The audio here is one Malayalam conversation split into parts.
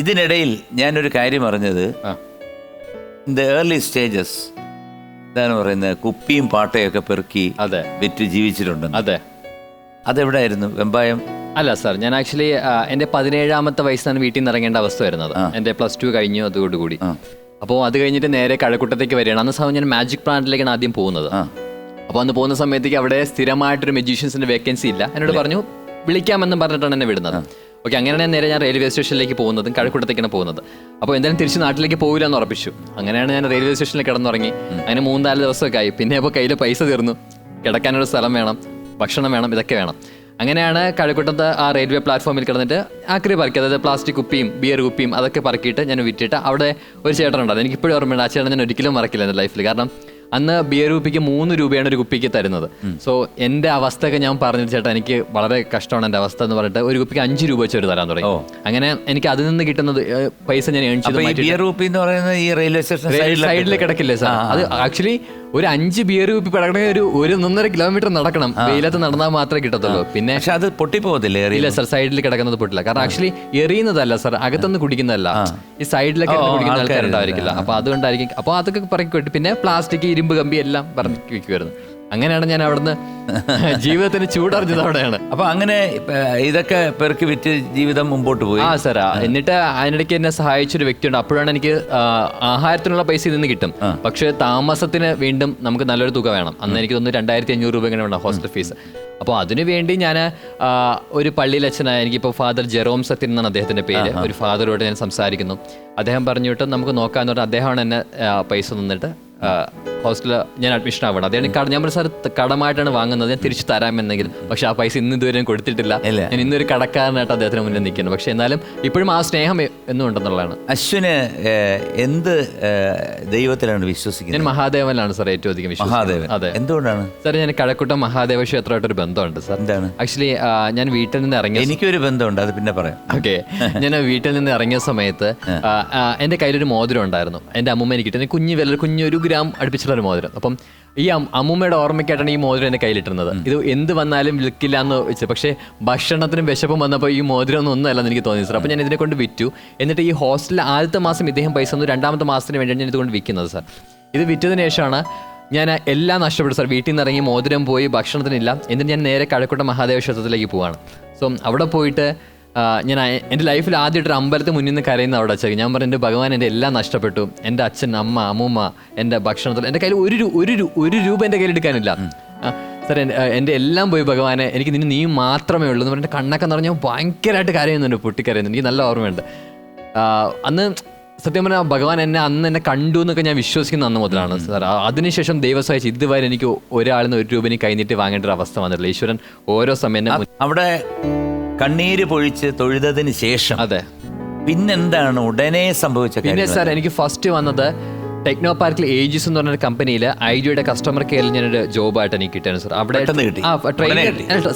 ഇതിനിടയിൽ ഞാനൊരു കാര്യം അറിഞ്ഞത്, ഇൻ ദ ഏർലി സ്റ്റേജസ് എന്താണ് പറയുന്നത്, കുപ്പിയും പാട്ടയൊക്കെ പെറുക്കി വിറ്റ് ജീവിച്ചിട്ടുണ്ട്. അതെ, അതെവിടെയായിരുന്നു? വെമ്പായം അല്ല സാർ, ഞാൻ ആക്ച്വലി എൻ്റെ 17ാമത്തെ വയസ്സിലാണ് വീട്ടിൽ നിന്ന് ഇറങ്ങേണ്ട അവസ്ഥ വരുന്നത്. എൻ്റെ +2 കഴിഞ്ഞു അതോടുകൂടി. അപ്പോൾ അത് കഴിഞ്ഞിട്ട് നേരെ കഴക്കൂട്ടത്തേക്ക് വരികയാണ്. അന്ന് സമയം ഞാൻ മാജിക് പ്ലാന്റിലേക്കാണ് ആദ്യം പോകുന്നത്. അപ്പോൾ അന്ന് പോകുന്ന സമയത്തേക്ക് അവിടെ സ്ഥിരമായിട്ടൊരു മജീഷ്യൻസിൻ്റെ വേക്കൻസി ഇല്ല. എന്നോട് പറഞ്ഞു വിളിക്കാമെന്ന് പറഞ്ഞിട്ടാണ് എന്നെ വിടുന്നത്. ഓക്കെ, അങ്ങനെയാണ് ഞാൻ റെയിൽവേ സ്റ്റേഷനിലേക്ക് പോകുന്നതും കഴക്കൂട്ടത്തേക്കാണ് പോകുന്നത്. അപ്പോൾ എന്തായാലും തിരിച്ച് നാട്ടിലേക്ക് പോകില്ല എന്ന് ഉറപ്പിച്ചു. അങ്ങനെയാണ് ഞാൻ റെയിൽവേ സ്റ്റേഷനിൽ കിടന്നുറങ്ങി. അങ്ങനെ 3-4 ദിവസമൊക്കെ ആയി. പിന്നെ അപ്പോൾ കയ്യിൽ പൈസ തീർന്നു, കിടക്കാനൊരു സ്ഥലം വേണം, ഭക്ഷണം വേണം, ഇതൊക്കെ വേണം. അങ്ങനെയാണ് കഴക്കൂട്ടത്ത് ആ റെയിൽവേ പ്ലാറ്റ്ഫോമിൽ കിടന്നിട്ട് ആക്രി പറക്കി, അതായത് പ്ലാസ്റ്റിക് കുപ്പിയും ബിയർ കുപ്പിയും അതൊക്കെ പറക്കിയിട്ട് ഞാൻ വിറ്റിട്ട് അവിടെ ഒരു ചേട്ടനുണ്ടായിരുന്നു. എനിക്കിപ്പോഴും ഓർമ്മയുണ്ട്. ആ ചേട്ടൻ ഞാൻ ഒരിക്കലും മറക്കില്ല എൻ്റെ ലൈഫിൽ. കാരണം അന്ന് ബിയർ കുപ്പിക്ക് 3 രൂപയാണ് ഒരു കുപ്പിക്ക് തരുന്നത്. സോ എൻ്റെ അവസ്ഥയൊക്കെ ഞാൻ പറഞ്ഞു, ചേട്ടാ എനിക്ക് വളരെ കഷ്ടമാണ് എൻ്റെ അവസ്ഥ എന്ന് പറഞ്ഞിട്ട് ഒരു കുപ്പിക്ക് 5 രൂപ വെച്ച് തരാൻ തുടങ്ങി. അങ്ങനെ എനിക്ക് അതിൽ നിന്ന് കിട്ടുന്നത് പൈസ ഞാൻ ഏൺ ചെയ്ത്. ബിയർ കുപ്പി എന്ന് പറയുന്നത് ഈ റെയിൽവേ സ്റ്റേഷൻ സൈഡിൽ കിടക്കില്ലേ സാർ? അത് ആക്ച്വലി ഒരു 5 ബിയർ കുപ്പി പടക്കണമെങ്കിൽ ഒരു 1.5 കിലോമീറ്റർ നടക്കണം. വെയിലത്ത് നടന്നാൽ മാത്രമേ കിട്ടത്തുള്ളൂ. പിന്നെ അത് പൊട്ടിപ്പോകത്തില്ലേ? ഇല്ല സാർ, സൈഡിൽ കിടക്കുന്നത് പൊട്ടില്ല. കാരണം ആക്ച്വലി എറിയുന്നതല്ല സാർ, അകത്തുനിന്ന് കുടിക്കുന്നതല്ല, ഈ സൈഡിലൊക്കെ കുടിക്കുന്ന ആൾക്കാരുണ്ടായിരിക്കില്ല. അപ്പൊ അതുകൊണ്ടായിരിക്കും. അപ്പോൾ അതൊക്കെ പറക്കി വെട്ടി പിന്നെ പ്ലാസ്റ്റിക്, ഇരുമ്പ് കമ്പി എല്ലാം പറക്കി വെക്കുമായിരുന്നു. അങ്ങനെയാണ് ഞാൻ അവിടുന്ന് ജീവിതത്തിന് ചൂടറിഞ്ഞത് അവിടെയാണ്. അപ്പൊ അങ്ങനെ ഇതൊക്കെ പെറുക്കി വിറ്റ് ജീവിതം മുമ്പോട്ട് പോയി. സാർ, എന്നിട്ട് അതിനിടയ്ക്ക് എന്നെ സഹായിച്ചൊരു വ്യക്തിയുണ്ട്. അപ്പോഴാണ് എനിക്ക് ആഹാരത്തിനുള്ള പൈസ ഇതിന്ന് കിട്ടും, പക്ഷെ താമസത്തിന് വീണ്ടും നമുക്ക് നല്ലൊരു തുക വേണം. അന്ന് എനിക്ക് തോന്നുന്നു 2500 രൂപ ഇങ്ങനെ വേണം ഹോസ്റ്റൽ ഫീസ്. അപ്പോൾ അതിനുവേണ്ടി ഞാൻ ഒരു പള്ളിയിലച്ഛനായ, എനിക്കിപ്പോൾ ഫാദർ ജെറോം സത്യൻ എന്നാണ് അദ്ദേഹത്തിൻ്റെ പേര്, ഒരു ഫാദറോട് ഞാൻ സംസാരിക്കുന്നു. അദ്ദേഹം പറഞ്ഞിട്ട് നമുക്ക് നോക്കാമെന്ന് പറഞ്ഞാൽ അദ്ദേഹമാണ് എന്നെ പൈസ തന്നിട്ട് ഹോസ്റ്റലിൽ ഞാൻ അഡ്മിഷൻ ആവണം. അദ്ദേഹം ഞാൻ പറഞ്ഞ സാർ കടമായിട്ടാണ് വാങ്ങുന്നത്, ഞാൻ തിരിച്ചു തരാമെന്നെങ്കിൽ. പക്ഷെ ആ പൈസ ഇതുവരെ കൊടുത്തിട്ടില്ല. ഞാൻ ഇന്നൊരു കടക്കാരനായിട്ട് അദ്ദേഹത്തിന് മുന്നിൽ നിൽക്കുന്നു. പക്ഷെ എന്നാലും ഇപ്പോഴും ആ സ്നേഹം എന്നും ഉണ്ടെന്നുള്ളതാണ്. അശ്വിന് എന്ത് ദൈവത്തിലാണ് വിശ്വസിക്കുന്നത്? ഞാൻ മഹാദേവനിലാണ് സാർ ഏറ്റവും അധികം വിശ്വസിക്കുന്നത്. അതെ. എന്തുകൊണ്ടാണ് സാർ? ഞാൻ കഴക്കൂട്ടം മഹാദേവ ക്ഷേത്രമായിട്ടൊരു ബന്ധമുണ്ട് സാർ. എന്താണ്? ആക്ച്വലി ഞാൻ വീട്ടിൽ നിന്ന് ഇറങ്ങിയ, എനിക്കൊരു ബന്ധമുണ്ട്, അത് പിന്നെ പറയാം. ഓക്കെ. ഞാൻ വീട്ടിൽ നിന്ന് ഇറങ്ങിയ സമയത്ത് എൻ്റെ കയ്യിലൊരു മോതിരം ഉണ്ടായിരുന്നു. എൻ്റെ അമ്മൂമ്മ എനിക്ക് കിട്ടുന്ന കുഞ്ഞ് 1 ഗ്രാം അടുപ്പിച്ചുള്ള ഒരു മോതിരം. അപ്പം ഈ അമ്മൂമ്മയുടെ ഓർമ്മയ്ക്കായിട്ടാണ് ഈ മോതിരം എൻ്റെ കയ്യിലിട്ടുന്നത്. ഇത് എന്ത് വന്നാലും വിൽക്കില്ല എന്ന് വെച്ച്. പക്ഷേ ഭക്ഷണത്തിനും വിശപ്പും വന്നപ്പോൾ ഈ മോതിരം ഒന്നും അല്ലെന്ന് എനിക്ക് തോന്നി സാർ. അപ്പോൾ ഞാൻ ഇതിനെ കൊണ്ട് വിറ്റു. എന്നിട്ട് ഈ ഹോസ്റ്റലിൽ ആദ്യത്തെ മാസം ഇദ്ദേഹം പൈസ തന്നു, 2ാമത്തെ മാസത്തിന് വേണ്ടിയാണ് ഞാൻ ഇതുകൊണ്ട് വിൽക്കുന്നത് സാർ. ഇത് വിറ്റതിന് ശേഷമാണ് ഞാൻ എല്ലാം നഷ്ടപ്പെട്ടു സാർ. വീട്ടിൽ നിന്ന് ഇറങ്ങി, മോതിരം പോയി, ഭക്ഷണത്തിനില്ല. എന്നിട്ട് ഞാൻ നേരെ കഴക്കൂട്ടം മഹാദേവ ക്ഷേത്രത്തിലേക്ക് പോവാണ്. സോ അവിടെ പോയിട്ട് ഞാൻ എൻ്റെ ലൈഫിൽ ആദ്യമായിട്ടൊരു അമ്പലത്തിന് മുന്നിൽ നിന്ന് കരയുന്ന അവിടെ വെച്ചാൽ ഞാൻ പറഞ്ഞു, എൻ്റെ ഭഗവാൻ എൻ്റെ എല്ലാം നഷ്ടപ്പെട്ടു. എൻ്റെ അച്ഛൻ, അമ്മ, അമ്മൂമ്മ, എൻ്റെ ഭക്ഷണത്തിൽ എൻ്റെ കയ്യിൽ ഒരു രൂപ എൻ്റെ കയ്യിൽ എടുക്കാനില്ല സാർ. എൻ്റെ എല്ലാം പോയി ഭഗവാനെ, എനിക്ക് നീ മാത്രമേ ഉള്ളൂ എന്ന് പറഞ്ഞിട്ട് കണ്ണൊക്കെ നിറഞ്ഞാൽ ഭയങ്കരമായിട്ട് കരയുന്നുണ്ട്, പൊട്ടിക്കരയുന്നുണ്ട്. എനിക്ക് നല്ല ഓർമ്മയുണ്ട്. അന്ന് സത്യം പറഞ്ഞാൽ ഭഗവാൻ അന്ന് എന്നെ കണ്ടു എന്നൊക്കെ ഞാൻ വിശ്വസിക്കുന്ന അന്ന് മുതലാണ് സാർ. അതിനുശേഷം ദൈവം സഹായിച്ച് ഇതുവരെ എനിക്ക് ഒരാളിൽ നിന്ന് 1 രൂപ കൈനീട്ടി വാങ്ങേണ്ട ഒരു അവസ്ഥ വന്നിട്ടില്ല. ഈശ്വരൻ ഓരോ സമയം അവിടെ കണ്ണീര് പൊഴിച്ച് തൊഴുതതിന് ശേഷം അതെ പിന്നെന്താണ് ഉടനെ സംഭവിച്ച? പിന്നെ സാർ എനിക്ക് ഫസ്റ്റ് വന്നത് ടെക്നോ പാർക്കിൽ ഏജിസ് എന്ന് പറഞ്ഞൊരു കമ്പനിയിൽ ഐഡിയയുടെ കസ്റ്റമർ കെയറിൽ ഞാനൊരു ജോബായിട്ട് എനിക്ക് കിട്ടിയാണ് സാർ. അവിടെ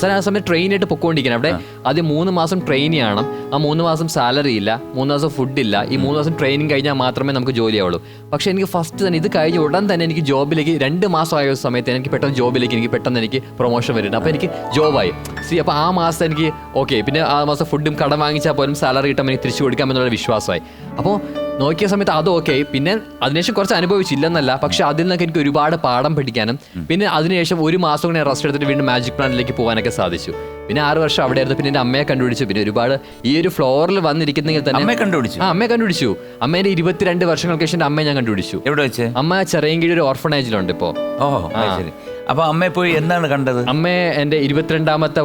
സാർ ആ സമയത്ത് ട്രെയിനായിട്ട് പൊക്കോണ്ടിരിക്കണം. അവിടെ ആദ്യം 3 മാസം ട്രെയിനിങ് ആണ്. ആ 3 മാസം സാലറി ഇല്ല, 3 മാസം ഫുഡില്ല. ഈ 3 മാസം ട്രെയിനിങ് കഴിഞ്ഞാൽ മാത്രമേ നമുക്ക് ജോലിയാവുള്ളൂ. പക്ഷേ എനിക്ക് ഫസ്റ്റ് തന്നെ ഇത് കഴിഞ്ഞ് ഉടൻ തന്നെ എനിക്ക് ജോബിലേക്ക് 2 മാസമായ സമയത്ത് എനിക്ക് പെട്ടെന്ന് ജോബിലേക്ക് എനിക്ക് പ്രൊമോഷൻ വരുന്നുണ്ട്. അപ്പോൾ എനിക്ക് ജോബായി. അപ്പോൾ ആ മാസം എനിക്ക് ഓക്കെ. പിന്നെ ആ മാസം ഫുഡും കടം വാങ്ങിച്ചാൽ പോലും സാലറി കിട്ടുമ്പോൾ എനിക്ക് തിരിച്ചു കൊടുക്കാമെന്നുള്ള വിശ്വാസമായി. അപ്പോൾ നോക്കിയ സമയത്ത് അത് ഓക്കെ. പിന്നെ അതിനുശേഷം കുറച്ച് അനുഭവിച്ചില്ലെന്നല്ല, പക്ഷെ അതിൽ നിന്നൊക്കെ എനിക്ക് ഒരുപാട് പാഠം പഠിക്കാനും പിന്നെ അതിനുശേഷം 1 മാസം കൂടെ റെസ്റ്റ് എടുത്തിട്ട് വീണ്ടും മാജിക് പ്ലാന്റിലേക്ക് പോകാനൊക്കെ സാധിച്ചു. പിന്നെ 6 വർഷം അവിടെ ആയിരുന്നു. പിന്നെ എൻ്റെ അമ്മയെ കണ്ടുപിടിച്ചു. പിന്നെ ഒരുപാട് ഈ ഒരു ഫ്ലോറിൽ വന്നിരിക്കുന്നെങ്കിൽ തന്നെ അമ്മയെ കണ്ടുപിടിച്ചു. അമ്മേൻ്റെ 22 വർഷങ്ങൾക്ക് ശേഷം അമ്മയെ ഞാൻ കണ്ടുപിടിച്ചു. എവിടെ വെച്ച്? അമ്മ ചെറിയൻകീഴ് ഒരു ഓർഫണേജിലുണ്ട് ഇപ്പോൾ. അപ്പൊ അമ്മയെ പോയി എന്നാണ് കണ്ടത്? അമ്മയെ എൻ്റെ 22ാമത്തെ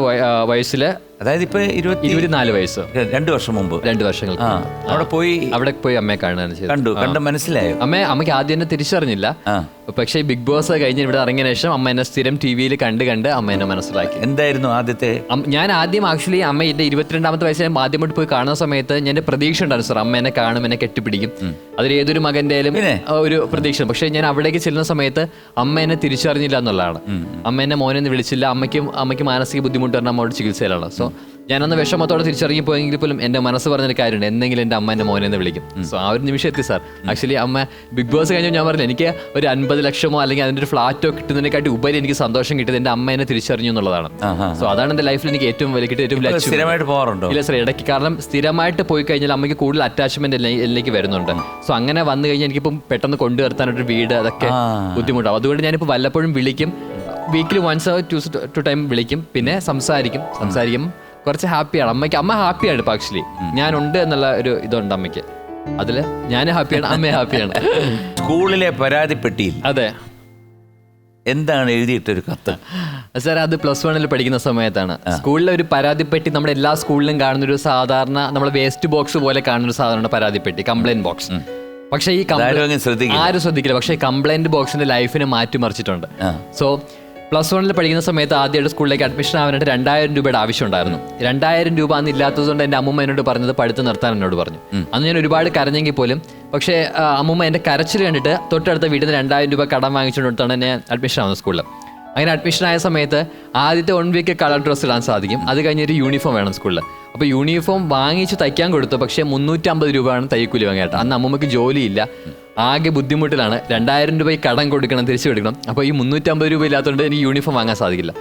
വയസ്സില്, അതായത് ഇപ്പൊ 24 വയസ്സ്, 2 വർഷം മുമ്പ്, 2 വർഷങ്ങൾക്ക് അവിടെ പോയി അമ്മയെ കാണാൻ കണ്ടു. മനസ്സിലായോ? അമ്മയ്ക്ക് ആദ്യം എന്നെ തിരിച്ചറിഞ്ഞില്ല. പക്ഷേ ബിഗ് ബോസ് കഴിഞ്ഞ് ഇവിടെ ഇറങ്ങിയ ശേഷം അമ്മ എന്നെ സ്ഥിരം ടിവിയിൽ കണ്ട് അമ്മ എന്നെ മനസ്സിലാക്കി. എന്തായിരുന്നു ആദ്യത്തെ? ഞാൻ ആദ്യം ആക്ച്വലി അമ്മ എന്റെ 22ാമത്തെ വയസ്സിൽ ഞാൻ ആദ്യമായിട്ട് പോയി കാണുന്ന സമയത്ത് ഞാൻ പ്രതീക്ഷ ഉണ്ടായിരുന്നു സാർ, അമ്മ എന്നെ കാണും, എന്നെ കെട്ടിപ്പിടിക്കും. അതിൽ ഏതൊരു മകന്റെയും ഒരു പ്രതീക്ഷ. പക്ഷെ ഞാൻ അവിടേക്ക് ചെല്ലുന്ന സമയത്ത് അമ്മ എന്നെ തിരിച്ചറിഞ്ഞില്ല എന്നുള്ളതാണ്. അമ്മ എന്നെ മോനെ വിളിച്ചില്ല. അമ്മയ്ക്ക് മാനസിക ബുദ്ധിമുട്ട് പറഞ്ഞാൽ അമ്മയോട് ചികിത്സയിലാണ്. സോ ഞാനന്ന് വിഷമത്തോടെ തിരിച്ചറിഞ്ഞി പോയെങ്കിൽ പോലും എൻ്റെ മനസ്സ് പറഞ്ഞൊരു കാര്യമുണ്ട്, എന്തെങ്കിലും എൻ്റെ അമ്മ എൻ്റെ മോനെ എന്ന് വിളിക്കും. സോ ആ ഒരു നിമിഷം എത്തി സാർ. ആക്ച്വലി അമ്മ ബിഗ് ബോസ് കഴിഞ്ഞാൽ ഞാൻ പറഞ്ഞു, എനിക്ക് ഒരു 50 ലക്ഷമോ അല്ലെങ്കിൽ അതിൻ്റെ ഒരു ഫ്ലാറ്റോ കിട്ടുന്നതിനെക്കാട്ടി ഉപരി എനിക്ക് സന്തോഷം കിട്ടിയത് എൻ്റെ അമ്മ എന്നെ തിരിച്ചറിഞ്ഞു എന്നുള്ളതാണ്. സോ അതാണ് എൻ്റെ ലൈഫിൽ എനിക്ക് ഏറ്റവും വലിയ കിട്ടിയ ഏറ്റവും ലക്ഷ്യം. സ്ഥിരമായിട്ട് പോകാറുണ്ടോ? ഇല്ല സാർ, ഇടയ്ക്ക്. കാരണം സ്ഥിരമായിട്ട് പോയി കഴിഞ്ഞാൽ അമ്മയ്ക്ക് കൂടുതൽ അറ്റാച്ച്മെന്റ് എന്നിലേക്ക് വരുന്നുണ്ട്. സോ അങ്ങനെ വന്നു കഴിഞ്ഞാൽ എനിക്കിപ്പം പെട്ടെന്ന് കൊണ്ടുവരുത്താനൊരു വീട് അതൊക്കെ ബുദ്ധിമുട്ടാവും. അതുകൊണ്ട് ഞാനിപ്പോൾ വല്ലപ്പോഴും വിളിക്കും, വീക്കിലി 1 or 2 ടൈം വിളിക്കും, പിന്നെ സംസാരിക്കും കുറച്ച് ഹാപ്പിയാണ്. അമ്മ ഹാപ്പിയാണ് ഇപ്പം. ആക്ച്വലി ഞാനുണ്ട് എന്നുള്ള ഒരു ഇതുണ്ട് അമ്മയ്ക്ക്. അതില് ഞാൻ ഹാപ്പിയാണ്, അമ്മ ഹാപ്പിയാണ്. സ്കൂളിലെ പരാതിപ്പെട്ടിയിൽ അതെ എന്താണ് എഴുതിയിട്ടൊരു കത്ത്? സാർ അത് +1 പഠിക്കുന്ന സമയത്താണ്. സ്കൂളിലെ ഒരു പരാതിപ്പെട്ടി നമ്മുടെ എല്ലാ സ്കൂളിലും കാണുന്നൊരു സാധാരണ നമ്മളെ വേസ്റ്റ് ബോക്സ് പോലെ കാണുന്ന ഒരു സാധാരണ പരാതിപ്പെട്ടി, കംപ്ലൈന്റ് ബോക്സ്. പക്ഷേ ഈ ആരും ശ്രദ്ധിക്കില്ല. പക്ഷേ ഈ കംപ്ലൈന്റ് ബോക്സിന്റെ ലൈഫിനെ മാറ്റിമറിച്ചിട്ടുണ്ട്. സോ +1 പഠിക്കുന്ന സമയത്ത് ആദ്യമായിട്ട് സ്കൂളിലേക്ക് അഡ്മിഷൻ ആവാനായിട്ട് 2000 രൂപയുടെ ആവശ്യം ഉണ്ടായിരുന്നു. 2000 രൂപ അന്ന് ഇല്ലാത്തതുകൊണ്ട് എൻ്റെ അമ്മൂമ്മ എന്നോട് പറഞ്ഞത് പഠിത്തം നിർത്താൻ എന്നോട് പറഞ്ഞു. അന്ന് ഞാൻ ഒരുപാട് കരഞ്ഞെങ്കിൽ പോലും പക്ഷേ അമ്മൂമ്മ എൻ്റെ കരച്ചിൽ കണ്ടിട്ട് തൊട്ടടുത്ത വീട്ടിൽ നിന്ന് 2000 രൂപ കടം വാങ്ങിച്ചുകൊണ്ടിട്ടാണ് എന്നെ അഡ്മിഷൻ ആവുന്നത് സ്കൂളിൽ. അങ്ങനെ അഡ്മിഷൻ ആയ സമയത്ത് ആദ്യത്തെ 1 വീക്ക് കളർ ഡ്രസ്സ് ഇടാൻ സാധിക്കും. അത് കഴിഞ്ഞൊരു യൂണിഫോം വേണം സ്കൂളിൽ. അപ്പോൾ യൂണിഫോം വാങ്ങിച്ച് തയ്ക്കാൻ കൊടുത്തു. പക്ഷേ 350 രൂപയാണ് തയ്ക്കൂലി വാങ്ങിയിട്ട്. അന്ന് അമ്മൂമ്മക്ക് ജോലിയില്ല, ആകെ ബുദ്ധിമുട്ടിലാണ്. 2000 രൂപ കടം കൊടുക്കണം, തിരിച്ചു കൊടുക്കണം. അപ്പോൾ ഈ 350 രൂപ ഇല്ലാത്തതുകൊണ്ട് എനിക്ക് യൂണിഫോം വാങ്ങാൻ സാധിക്കില്ല.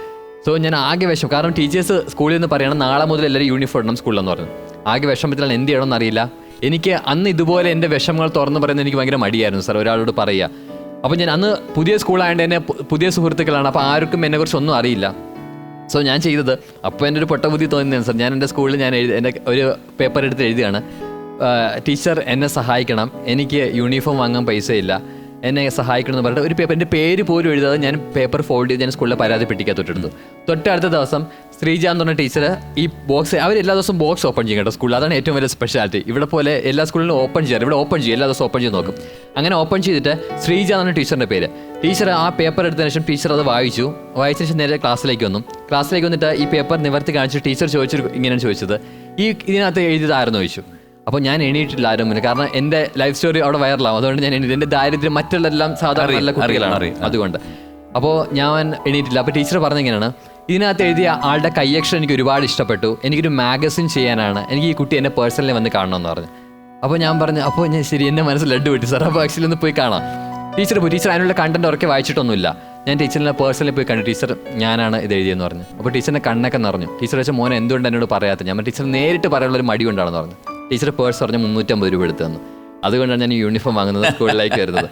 സോ ഞാൻ ആകെ വിഷം. കാരണം ടീച്ചേഴ്സ് സ്കൂളിൽ നിന്ന് പറയണം നാളെ മുതൽ എല്ലാവരും യൂണിഫോം ഇടണം സ്കൂളിലെന്ന് പറഞ്ഞു. ആകെ വിഷമത്തിലാണ്, എന്ത് ചെയ്യണമെന്ന് അറിയില്ല. എനിക്ക് അന്ന് ഇതുപോലെ എൻ്റെ വിഷമങ്ങൾ തുറന്ന് പറയുന്നത് എനിക്ക് ഭയങ്കര മടിയായിരുന്നു സാർ, ഒരാളോട് പറയുക. അപ്പോൾ ഞാൻ അന്ന് പുതിയ സ്കൂളായതുകൊണ്ട് തന്നെ പുതിയ സുഹൃത്തുക്കളാണ്, അപ്പോൾ ആർക്കും എന്നെക്കുറിച്ച് ഒന്നും അറിയില്ല. സോ ഞാൻ ചെയ്തത്, അപ്പോൾ എൻ്റെ ഒരു പൊട്ടബുദ്ധി തോന്നിയാണ് സാർ. ഞാൻ എൻ്റെ സ്കൂളിൽ എൻ്റെ ഒരു പേപ്പർ എടുത്ത് എഴുതിയാണ്, ടീച്ചർ എന്നെ സഹായിക്കണം, എനിക്ക് യൂണിഫോം വാങ്ങാൻ പൈസയില്ല, എന്നെ സഹായിക്കണം എന്ന് പറഞ്ഞിട്ട് ഒരു പേപ്പർ, എൻ്റെ പേര് പോലും എഴുതാതെ ഞാൻ പേപ്പർ ഫോൾഡ് ചെയ്ത് ഞാൻ സ്കൂളിലെ പരാതിപ്പെട്ടിക്കാൻ തൊട്ടെടുത്തു. തൊട്ടടുത്ത ദിവസം ശ്രീജ എന്ന് പറഞ്ഞ ടീച്ചർ ഈ ബോക്സ്, അവർ എല്ലാ ദിവസവും ബോക്സ് ഓപ്പൺ ചെയ്യും കേട്ടോ സ്കൂളിൽ. അതാണ് ഏറ്റവും വലിയ സ്പെഷ്യാലിറ്റി. ഇവിടെ പോലെ എല്ലാ സ്കൂളിലും ഓപ്പൺ ചെയ്യാറ്, ഇവിടെ ഓപ്പൺ ചെയ്യും, എല്ലാ ദിവസവും ഓപ്പൺ ചെയ്ത് നോക്കും. അങ്ങനെ ഓപ്പൺ ചെയ്തിട്ട് ശ്രീജ എന്നാണ് ടീച്ചറിൻ്റെ പേര്. ടീച്ചർ ആ പേപ്പർ എടുത്തതിന് ശേഷം ടീച്ചർ അത് വായിച്ചതിന് ശേഷം നേരെ ക്ലാസ്സിലേക്ക് വന്നിട്ട് ഈ പേപ്പർ നിവർത്തി കാണിച്ച് ടീച്ചർ ഇങ്ങനെയാണ് ചോദിച്ചത്, ഇതിനകത്ത് എഴുതിയതായിരുന്നു ചോദിച്ചു. അപ്പോൾ ഞാൻ എണീറ്റില്ല ആരും മുന്നേ, കാരണം എൻ്റെ ലൈഫ് സ്റ്റോറി അവിടെ വൈറലാവും. അതുകൊണ്ട് ഞാൻ എണീറ്റ്, എൻ്റെ ദാരിദ്ര്യം മറ്റുള്ളതെല്ലാം സാധാരണ നല്ല കുട്ടികളാണ്, അതുകൊണ്ട്. അപ്പോൾ ഞാൻ എണീറ്റില്ല. അപ്പോൾ ടീച്ചർ പറഞ്ഞെങ്ങനെയാണ്, ഇതിനകത്ത് എഴുതിയ ആളുടെ കൈയക്ഷരം എനിക്ക് ഒരുപാട് ഇഷ്ടപ്പെട്ടു, എനിക്കൊരു മാഗസിൻ ചെയ്യാനാണ്, എനിക്ക് ഈ കുട്ടി എന്നെ പേഴ്സണലി വന്ന് കാണണമെന്ന് പറഞ്ഞു. അപ്പോൾ ഞാൻ പറഞ്ഞു, അപ്പോൾ ഞാൻ ശരി, എൻ്റെ മനസ്സിൽ ലഡ്ഡു പൊട്ടി സാർ, അപ്പോൾ ആക്ച്വലി ഒന്ന് പോയി കാണാം. ടീച്ചർ അതിനുള്ള കണ്ടന്റ് ഉറക്കെ വായിച്ചിട്ടൊന്നുമില്ല. ഞാൻ ടീച്ചറിനെ പേഴ്സണലി പോയി കണ്ടു, ടീച്ചർ ഞാനാണ് ഇത് എഴുതിയെന്ന് പറഞ്ഞു. അപ്പോൾ ടീച്ചറിൻ്റെ കണ്ണൊക്കെ നിറഞ്ഞു. ടീച്ചർ വെച്ചാൽ മോനെ എന്തുകൊണ്ട് എന്നോട് പറയാത്ത? ഞാൻ ടീച്ചർ നേരിട്ട് പറയാനുള്ള ഒരു മടി കൊണ്ടാണെന്ന് പറഞ്ഞു. ടീച്ചർ പേഴ്സ് പറഞ്ഞ് 350 രൂപ എടുത്തു തന്നു. അതുകൊണ്ടാണ് ഞാൻ യൂണിഫോം വാങ്ങുന്നത്, സ്കൂളിലേക്ക് വരുന്നത്.